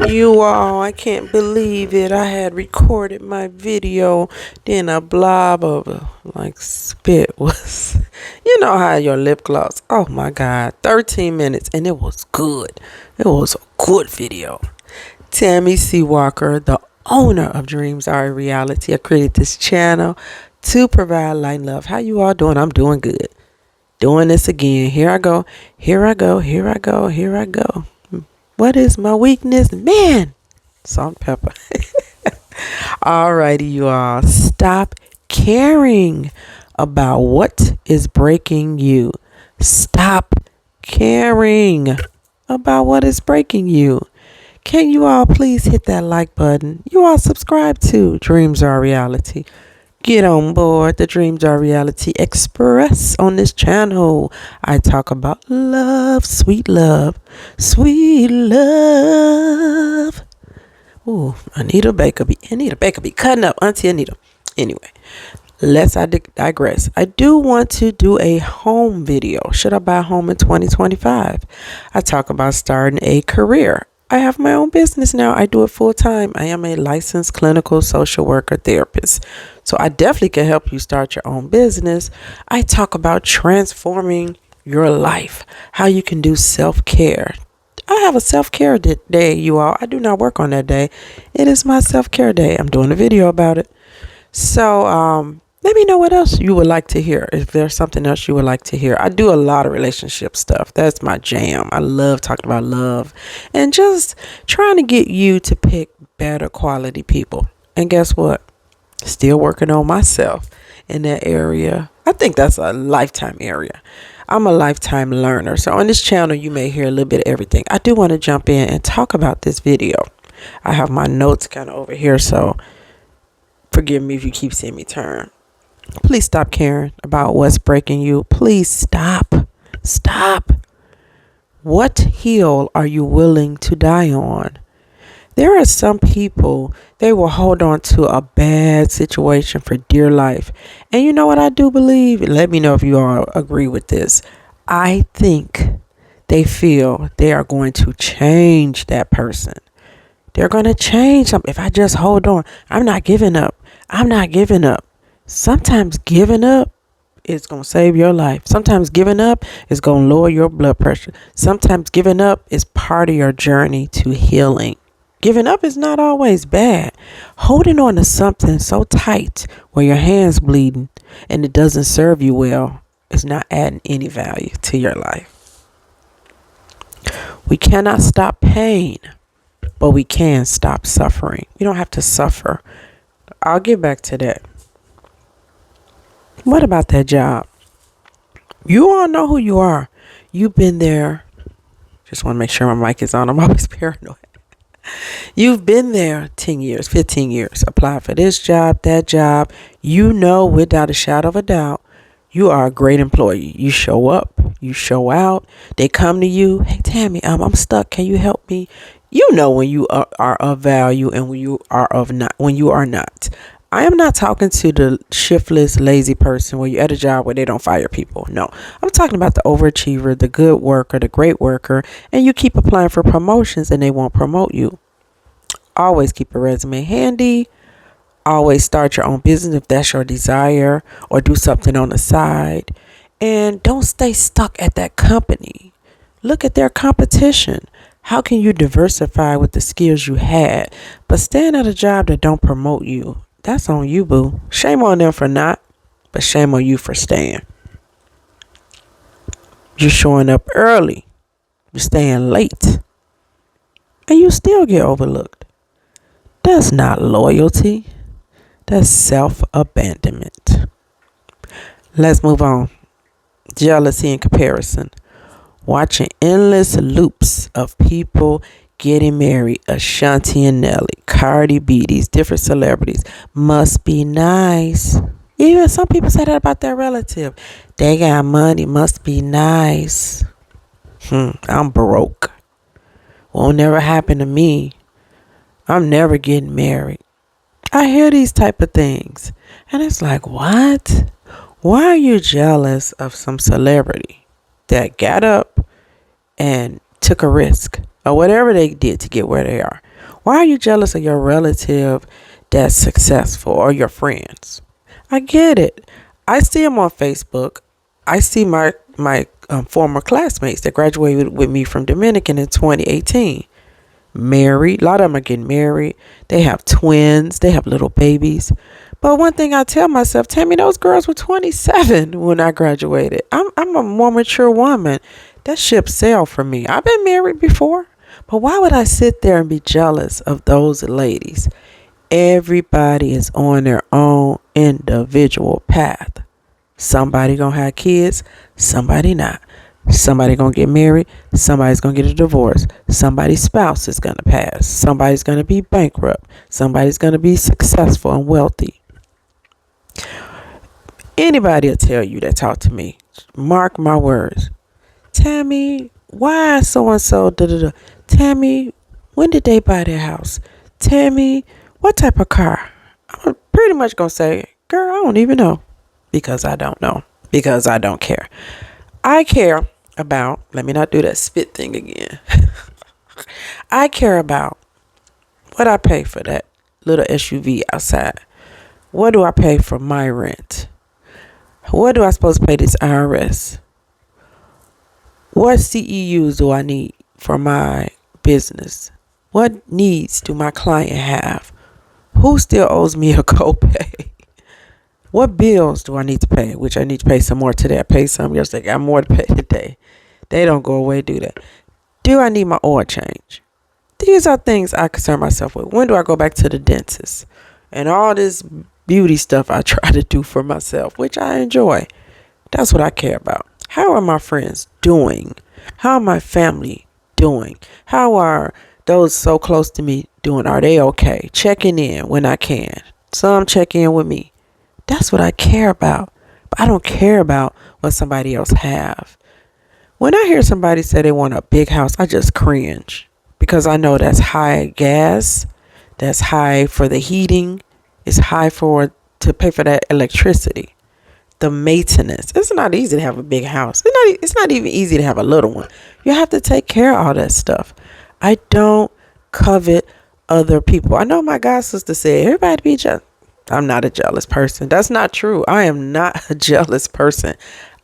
You all, I can't believe it. I had recorded my video, then a blob of like spit was, you know how your lip gloss. Oh my God, 13 minutes, and it was good. It was a good video. Tammi C. Walker, the owner of Dreams Are a Reality. I created this channel to provide light and love. How you all doing? I'm doing good. Doing this again. Here I go. Here I go. Here I go. Here I go. What is my weakness? Man, salt and pepper. Alrighty, you all. Stop caring about what is breaking you. Stop caring about what is breaking you. Can you all please hit that like button? You all subscribe to Dreams Are Reality. Get on board the Dreams Are Reality Express on this channel. I talk about love, sweet love, sweet love. Ooh, Anita Baker be cutting up, Auntie Anita. Anyway, let's digress. I do want to do a home video. Should I buy a home in 2025? I talk about starting a career. I have my own business now. I do it full time. I am a licensed clinical social worker therapist. So I definitely can help you start your own business. I talk about transforming your life, how you can do self-care. I have a self-care day, you all. I do not work on that day. It is my self-care day. I'm doing a video about it. So, let me know what else you would like to hear. If there's something else you would like to hear. I do a lot of relationship stuff. That's my jam. I love talking about love and just trying to get you to pick better quality people. And guess what? Still working on myself in that area. I think that's a lifetime area. I'm a lifetime learner. So on this channel, you may hear a little bit of everything. I do want to jump in and talk about this video. I have my notes kind of over here. So forgive me if you keep seeing me turn. Please stop caring about what's breaking you. Please stop. Stop. What hill are you willing to die on? There are some people, they will hold on to a bad situation for dear life. And you know what I do believe? Let me know if you all agree with this. I think they feel they are going to change that person. They're going to change them. If I just hold on, I'm not giving up. I'm not giving up. Sometimes giving up is going to save your life. Sometimes giving up is going to lower your blood pressure. Sometimes giving up is part of your journey to healing. Giving up is not always bad. Holding on to something so tight where your hand's bleeding and it doesn't serve you well is not adding any value to your life. We cannot stop pain, but we can stop suffering. We don't have to suffer. I'll get back to that. What about that job? You all know who you are. You've been there. Just want to make sure my mic is on. I'm always paranoid. You've been there 10 years, 15 years. Apply for this job, that job. You know without a shadow of a doubt, you are a great employee. You show up. You show out. They come to you. Hey, Tammi, I'm stuck. Can you help me? You know when you are of value and when you are not. I am not talking to the shiftless, lazy person where you're at a job where they don't fire people. No, I'm talking about the overachiever, the good worker, the great worker, and you keep applying for promotions and they won't promote you. Always keep a resume handy. Always start your own business if that's your desire, or do something on the side. And don't stay stuck at that company. Look at their competition. How can you diversify with the skills you had, but staying at a job that don't promote you? That's on you, boo. Shame on them for not, but shame on you for staying. You're showing up early. You're staying late. And you still get overlooked. That's not loyalty. That's self-abandonment. Let's move on. Jealousy and comparison. Watching endless loops of people getting married. Ashanti and Nelly, Cardi B, these different celebrities must be nice. Even some people say that about their relative. They got money, must be nice. I'm broke. Won't never happen to me. I'm never getting married. I hear these type of things. And it's like, what? Why are you jealous of some celebrity that got up and took a risk or whatever they did to get where they are? Why are you jealous of your relative that's successful or your friends? I get it. I see them on Facebook. I see my former classmates that graduated with me from Dominican in 2018. Married. A lot of them are getting married. They have twins. They have little babies. But one thing I tell myself, Tammy, those girls were 27 when I graduated. I'm a more mature woman. That ship sailed for me. I've been married before. But why would I sit there and be jealous of those ladies? Everybody is on their own individual path. Somebody gonna have kids, somebody not. Somebody gonna get married, somebody's gonna get a divorce. Somebody's spouse is gonna pass. Somebody's gonna be bankrupt. Somebody's gonna be successful and wealthy. Anybody will tell you that talk to me. Mark my words. Tammy, why so and so? Tammy, when did they buy their house? Tammy, what type of car? I'm pretty much gonna say, girl, I don't even know. Because I don't know. Because I don't care. I care about, let me not do that spit thing again. I care about what I pay for that little SUV outside. What do I pay for my rent? What do I supposed to pay this IRS? What CEUs do I need for my business? What needs do my client have? Who still owes me a copay? What bills do I need to pay? Which I need to pay some more today. I paid some yesterday. Got more to pay today. They don't go away, do they? Do I need my oil change? These are things I concern myself with. When do I go back to the dentist? And all this beauty stuff I try to do for myself, which I enjoy. That's what I care about. How are my friends doing? How are my family doing? How are those so close to me doing? Are they okay? Checking in when I can. Some check in with me. That's what I care about. But I don't care about what somebody else have. When I hear somebody say they want a big house, I just cringe. Because I know that's high gas. That's high for the heating. It's high to pay for that electricity. The maintenance. It's not easy to have a big house. It's not even easy to have a little one. You have to take care of all that stuff. I don't covet other people. I know my god sister said everybody be jealous. I'm not a jealous person. That's not true. I am not a jealous person.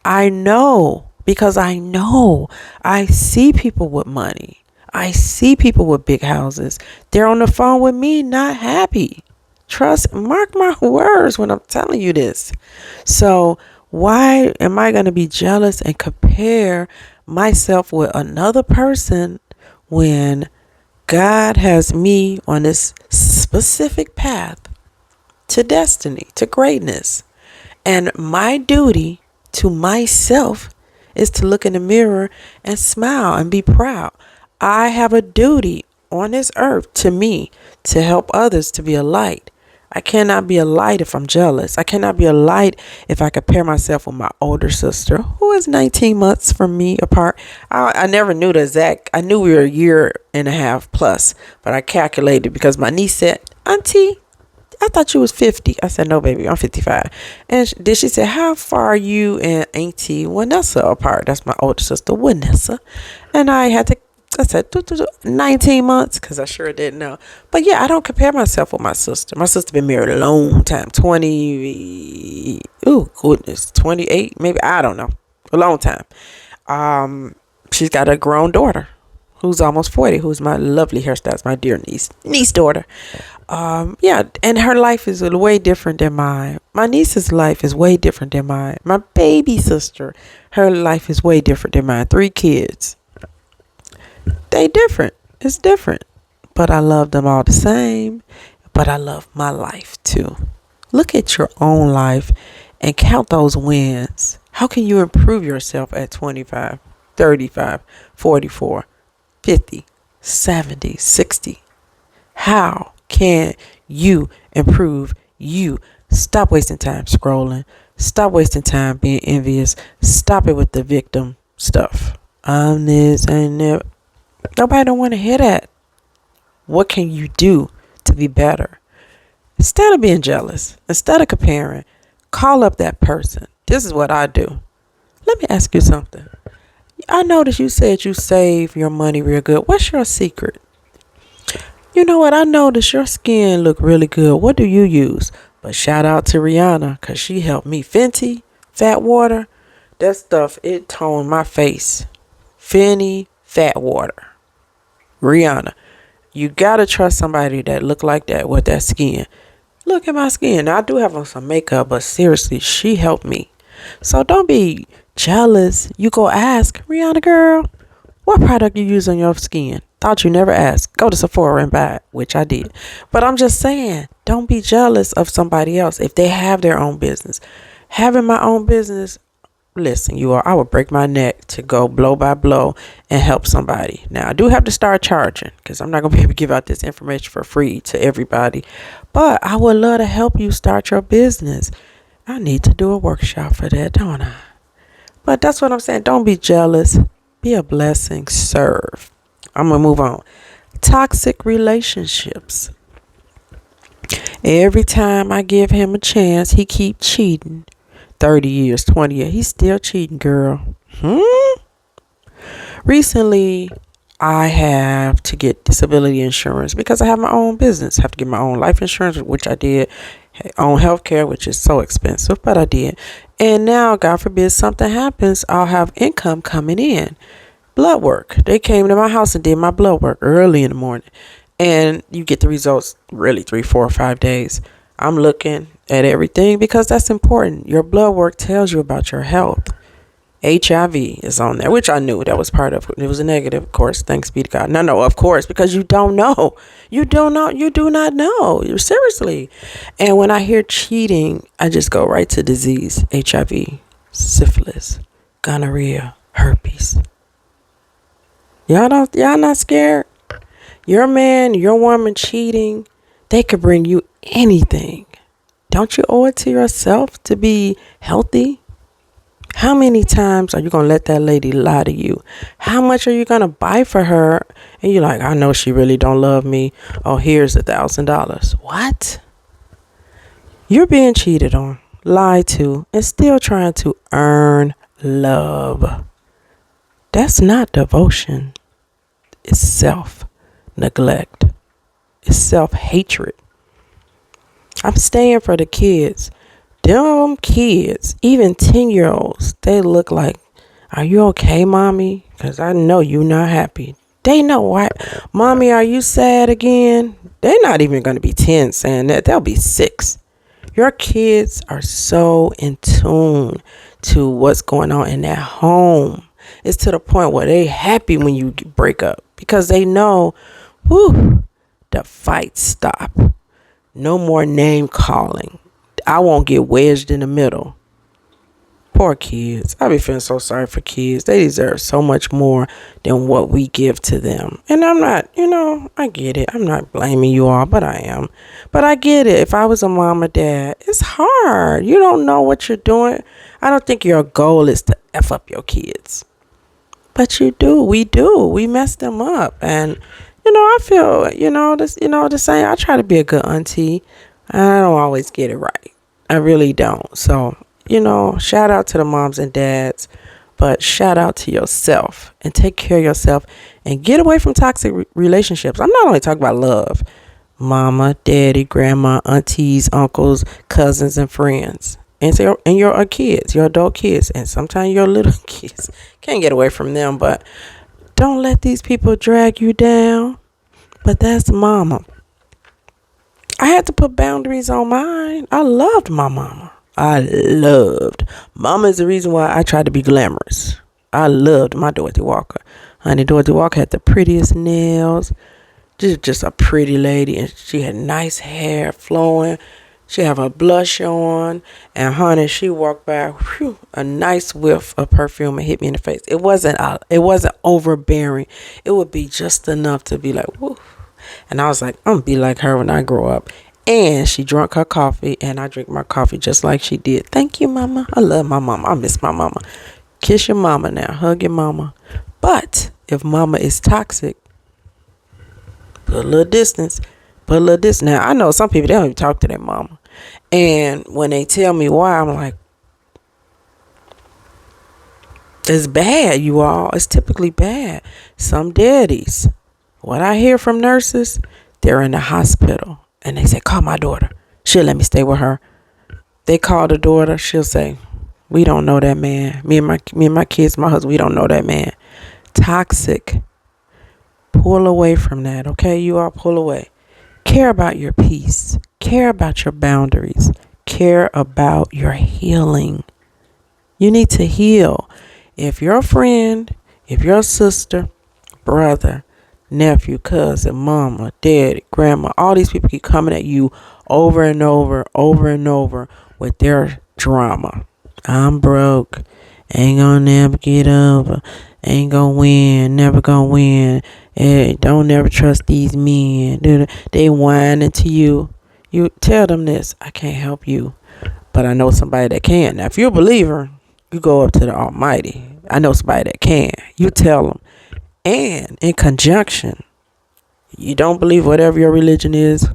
I know because I know. I see people with money. I see people with big houses. They're on the phone with me, not happy. Mark my words when I'm telling you this. So why am I going to be jealous and compare myself with another person when God has me on this specific path to destiny, to greatness? And my duty to myself is to look in the mirror and smile and be proud. I have a duty on this earth to me to help others to be a light. I cannot be a light if I'm jealous. I cannot be a light if I compare myself with my older sister, who is 19 months from me apart. I never knew the exact. I knew we were a year and a half plus, but I calculated because my niece said, Auntie, I thought you was 50. I said, no, baby, I'm 55. And then she said, how far are you and Auntie Vanessa apart? That's my older sister, Vanessa. And I said, 19 months, because I sure didn't know. But yeah, I don't compare myself with my sister. My sister been married a long time, 28, maybe, I don't know, a long time. She's got a grown daughter who's almost 40, who's my lovely hairstylist, my dear niece daughter. Yeah, and her life is way different than mine. My niece's life is way different than mine. My baby sister, her life is way different than mine. 3 kids. They different. It's different. But I love them all the same. But I love my life too. Look at your own life and count those wins. How can you improve yourself at 25, 35, 44, 50, 70, 60? How can you improve you? Stop wasting time scrolling. Stop wasting time being envious. Stop it with the victim stuff. I'm this and that. Nobody don't want to hear that. What can you do to be better? Instead of being jealous, instead of comparing, call up that person. This is what I do. Let me ask you something. I noticed you said you save your money real good. What's your secret? You know what? I noticed your skin look really good. What do you use? But shout out to Rihanna because she helped me. Fenty, Fat Water, that stuff, it toned my face. Fenty, Fat Water. Rihanna. You gotta trust somebody that look like that with that skin. Look at my skin. Now, I do have on some makeup, but seriously, she helped me. So don't be jealous. You go ask, Rihanna girl, what product you use on your skin? Thought you never asked. Go to Sephora and buy it, which I did. But I'm just saying, don't be jealous of somebody else if they have their own business. Having my own business, listen, you all, I would break my neck to go blow by blow and help somebody. Now, I do have to start charging because I'm not going to be able to give out this information for free to everybody. But I would love to help you start your business. I need to do a workshop for that, don't I? But that's what I'm saying. Don't be jealous. Be a blessing. Serve. I'm going to move on. Toxic relationships. Every time I give him a chance, he keep cheating. 30 years, 20 years. He's still cheating, girl. Recently, I have to get disability insurance because I have my own business. I have to get my own life insurance, which I did. Own health care, which is so expensive, but I did. And now, God forbid, something happens, I'll have income coming in. Blood work. They came to my house and did my blood work early in the morning. And you get the results really 3, 4, or 5 days. I'm looking at everything because that's important. Your blood work tells you about your health. HIV is on there, which I knew that was part of it. It was a negative, of course. Thanks be to God. No, of course, because you don't know. You don't know. You do not know. You're seriously. And when I hear cheating, I just go right to disease. HIV, syphilis, gonorrhea, herpes. Y'all not scared? Your man, your woman cheating, they could bring you anything. Don't you owe it to yourself to be healthy? How many times are you going to let that lady lie to you? How much are you going to buy for her? And you're like, I know she really don't love me. Oh, here's $1,000. What? You're being cheated on, lied to, and still trying to earn love. That's not devotion. It's self-neglect. It's self-hatred. I'm staying for the kids. Them kids, even 10-year-olds, they look like, are you okay, mommy? Because I know you're not happy. They know why. Mommy, are you sad again? They're not even going to be 10 saying that. They'll be 6. Your kids are so in tune to what's going on in their home. It's to the point where they happy when you break up because they know, the fight stop. No more name calling. I won't get wedged in the middle. Poor kids. I be feeling so sorry for kids. They deserve so much more than what we give to them. And I'm not, I get it. I'm not blaming you all, but I am. But I get it. If I was a mom or dad, it's hard. You don't know what you're doing. I don't think your goal is to F up your kids. But you do. We do. We mess them up. And, I feel, the same. I try to be a good auntie. I don't always get it right. I really don't. So, shout out to the moms and dads, but shout out to yourself and take care of yourself and get away from toxic relationships. I'm not only talking about love, mama, daddy, grandma, aunties, uncles, cousins, and friends. And so, and your kids, your adult kids, and sometimes your little kids. Can't get away from them, but don't let these people drag you down. But that's mama. I had to put boundaries on mine. I loved my mama. Mama is the reason why I tried to be glamorous. I loved my Dorothy Walker. Honey, Dorothy Walker had the prettiest nails. Just a pretty lady. And she had nice hair flowing. She had her blush on. And honey, she walked by, a nice whiff of perfume and hit me in the face. It wasn't overbearing. It would be just enough to be like, woo. And I was like, I'm going to be like her when I grow up. And she drank her coffee, and I drink my coffee just like she did. Thank you, mama. I love my mama. I miss my mama. Kiss your mama now. Hug your mama. But if mama is toxic, put a little distance. Now, I know some people, they don't even talk to their mama. And when they tell me why, I'm like, it's bad, you all. It's typically bad. Some daddies, what I hear from nurses, They're in the hospital and they say, call my daughter. She'll let me stay with her. They call the daughter. She'll say, we don't know that man. Me and my kids, my husband, we don't know that man. Toxic. Pull away from that. Okay, you all pull away. Care about your peace. Care about your boundaries. Care about your healing. You need to heal. If your friend, if your sister, brother, nephew, cousin, mama, daddy, grandma, all these people keep coming at you over and over with their drama. I'm broke. Ain't gonna never get over. Ain't gonna win. Never gonna win. Hey, don't never trust these men. They whining to you. You tell them this. I can't help you, but I know somebody that can. Now, if you're a believer, you go up to the Almighty. I know somebody that can. You tell them. And in conjunction, you don't believe whatever your religion is.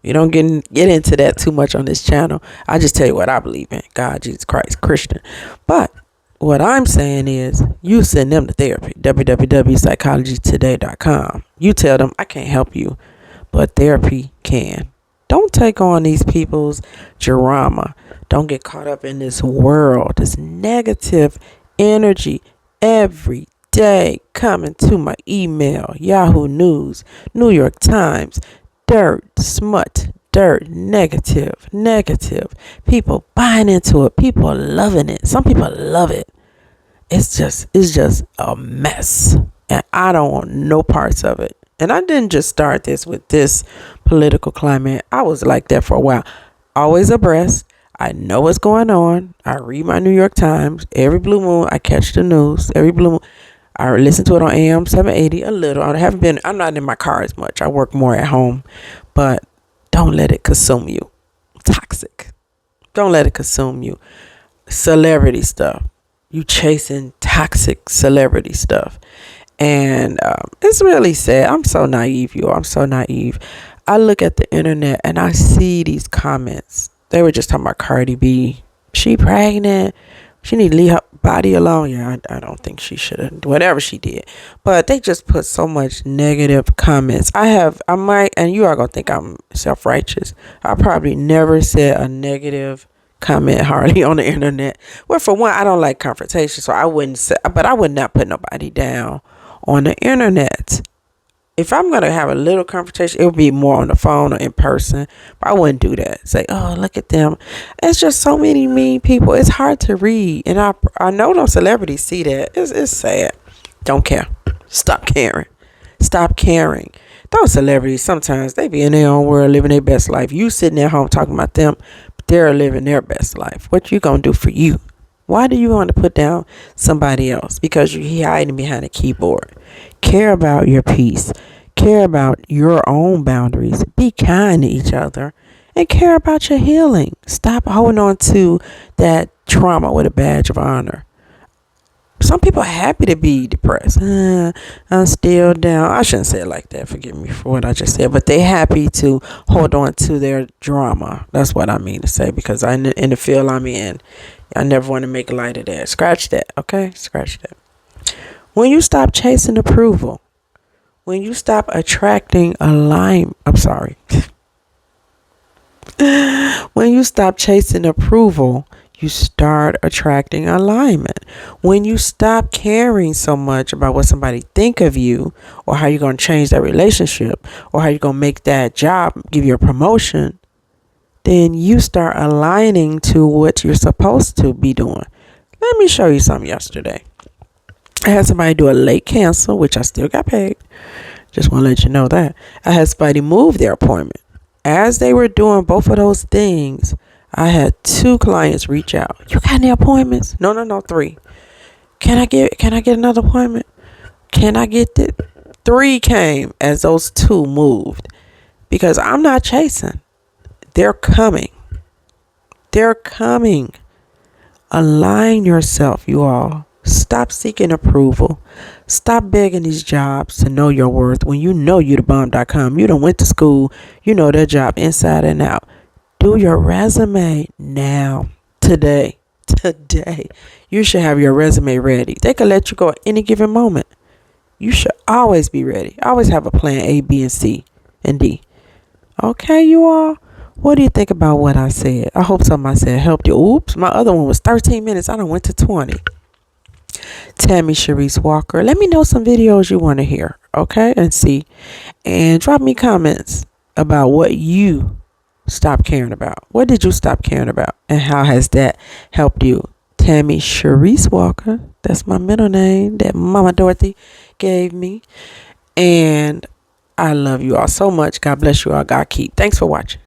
You don't get into that too much on this channel. I just tell you what I believe in. God, Jesus Christ, Christian. But what I'm saying is you send them to therapy. www.psychologytoday.com. You tell them, I can't help you, but therapy can. Don't take on these people's drama. Don't get caught up in this world, this negative energy every day coming to my email, Yahoo News, New York Times, dirt, smut, dirt, negative. People buying into it. People loving it. Some people love it. It's just a mess. And I don't want no parts of it. And I didn't just start this with this political climate. I was like that for a while. Always abreast. I know what's going on. I read my New York Times. Every blue moon, I catch the news. Every blue moon, I listen to it on AM 780 a little. I'm not in my car as much. I work more at home. But don't let it consume you. Toxic. Don't let it consume you. Celebrity stuff. You chasing toxic celebrity stuff. And it's really sad. I'm so naive, you all. I'm so naive. I look at the internet and I see these comments. They were just talking about Cardi B. She pregnant. She need to leave her body alone. Yeah, I don't think she should have. Whatever she did. But they just put so much negative comments. I might, and you are going to think I'm self-righteous. I probably never said a negative comment hardly on the internet. Well, for one, I don't like confrontation. So I wouldn't say, but I would not put nobody down on the internet. If I'm going to have a little confrontation, it would be more on the phone or in person. But I wouldn't do that. Say, oh, look at them. It's just so many mean people. It's hard to read. And I know those celebrities see that. It's sad. Don't care. Stop caring. Stop caring. Those celebrities, sometimes they be in their own world, living their best life. You sitting at home talking about them, but they're living their best life. What you going to do for you? Why do you want to put down somebody else? Because you're hiding behind a keyboard. Care about your peace. Care about your own boundaries. Be kind to each other. And care about your healing. Stop holding on to that trauma with a badge of honor. Some people are happy to be depressed. I'm still down. I shouldn't say it like that. Forgive me for what I just said. But they're happy to hold on to their drama. That's what I mean to say. Because in the field I'm in, I never want to make light of that. Scratch that. Okay? Scratch that. When you stop chasing approval, when you stop attracting when you stop chasing approval, you start attracting alignment. When you stop caring so much about what somebody think of you, or how you're going to change that relationship, or how you're going to make that job give you a promotion, then you start aligning to what you're supposed to be doing. Let me show you something yesterday. I had somebody do a late cancel, which I still got paid. Just want to let you know that. I had somebody move their appointment. As they were doing both of those things, I had 2 clients reach out. You got any appointments? No, 3. Can I get another appointment? Can I get it? 3 came as those 2 moved. Because I'm not chasing. They're coming. They're coming. Align yourself, you all. Stop seeking approval. Stop begging these jobs to know your worth when you know you the bomb.com. You done went to school. You know their job inside and out. Do your resume now. Today. You should have your resume ready. They could let you go at any given moment. You should always be ready. Always have a plan A, B, and C, and D. Okay, you all. What do you think about what I said? I hope something I said helped you. Oops, my other one was 13 minutes. I done went to 20. Tammi Sharice Walker. Let me know some videos you want to hear, okay, and see. And drop me comments about what you stopped caring about. What did you stop caring about? And how has that helped you? Tammi Sharice Walker. That's my middle name that Mama Dorothy gave me. And I love you all so much. God bless you all. God keep. Thanks for watching.